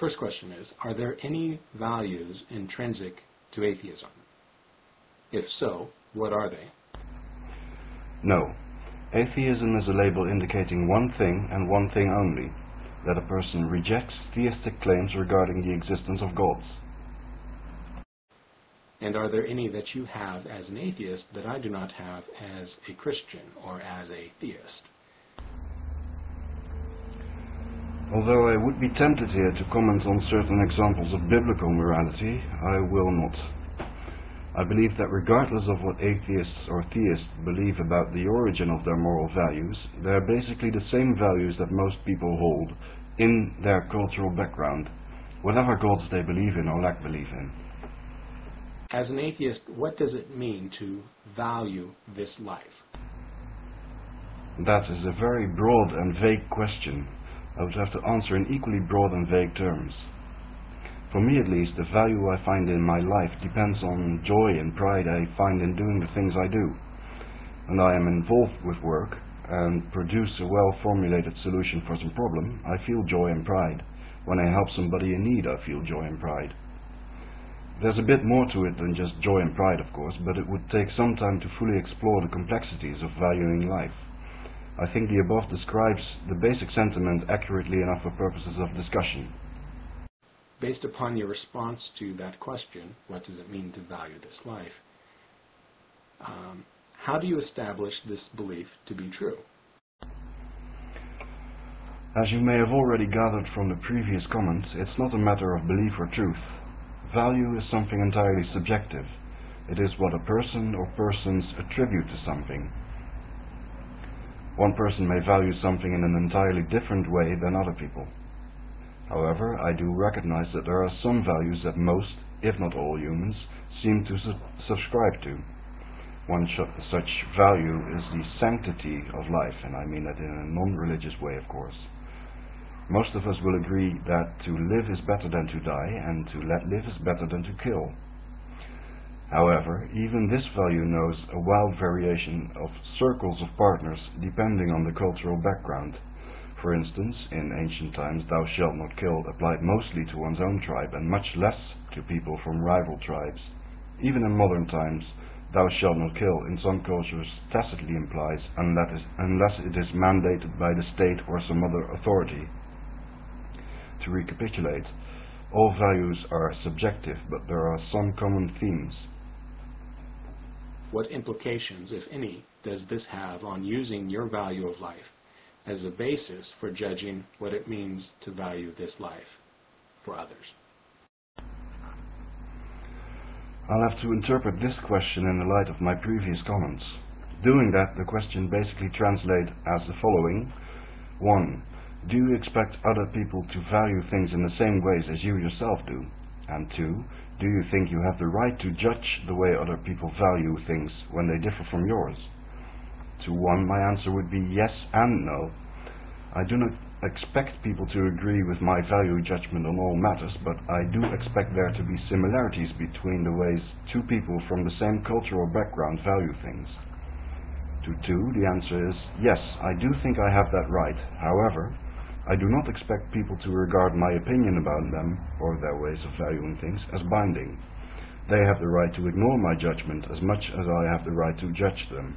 First question is, are there any values intrinsic to atheism? If so, what are they? No. Atheism is a label indicating one thing and one thing only, that a person rejects theistic claims regarding the existence of gods. And are there any that you have as an atheist that I do not have as a Christian or as a theist? Although I would be tempted here to comment on certain examples of biblical morality, I will not. I believe that regardless of what atheists or theists believe about the origin of their moral values, they are basically the same values that most people hold in their cultural background, whatever gods they believe in or lack belief in. As an atheist, what does it mean to value this life? That is a very broad and vague question. I would have to answer in equally broad and vague terms. For me at least, the value I find in my life depends on joy and pride I find in doing the things I do. When I am involved with work and produce a well-formulated solution for some problem, I feel joy and pride. When I help somebody in need, I feel joy and pride. There's a bit more to it than just joy and pride, of course, but it would take some time to fully explore the complexities of valuing life. I think the above describes the basic sentiment accurately enough for purposes of discussion. Based upon your response to that question, what does it mean to value this life? How do you establish this belief to be true? As you may have already gathered from the previous comment, it's not a matter of belief or truth. Value is something entirely subjective. It is what a person or persons attribute to something. One person may value something in an entirely different way than other people. However, I do recognize that there are some values that most, if not all humans, seem to subscribe to. One such value is the sanctity of life, and I mean that in a non-religious way, of course. Most of us will agree that to live is better than to die, and to let live is better than to kill. However, even this value knows a wild variation of circles of partners depending on the cultural background. For instance, in ancient times, thou shalt not kill applied mostly to one's own tribe and much less to people from rival tribes. Even in modern times, thou shalt not kill in some cultures tacitly implies unless it is mandated by the state or some other authority. To recapitulate, all values are subjective, but there are some common themes. What implications, if any, does this have on using your value of life as a basis for judging what it means to value this life for others? I'll have to interpret this question in the light of my previous comments. Doing that, the question basically translates as the following. 1. Do you expect other people to value things in the same ways as you yourself do? And 2. Do you think you have the right to judge the way other people value things when they differ from yours? To 1, my answer would be yes and no. I do not expect people to agree with my value judgment on all matters, but I do expect there to be similarities between the ways two people from the same cultural background value things. To 2, the answer is yes, I do think I have that right. However, I do not expect people to regard my opinion about them, or their ways of valuing things, as binding. They have the right to ignore my judgment as much as I have the right to judge them.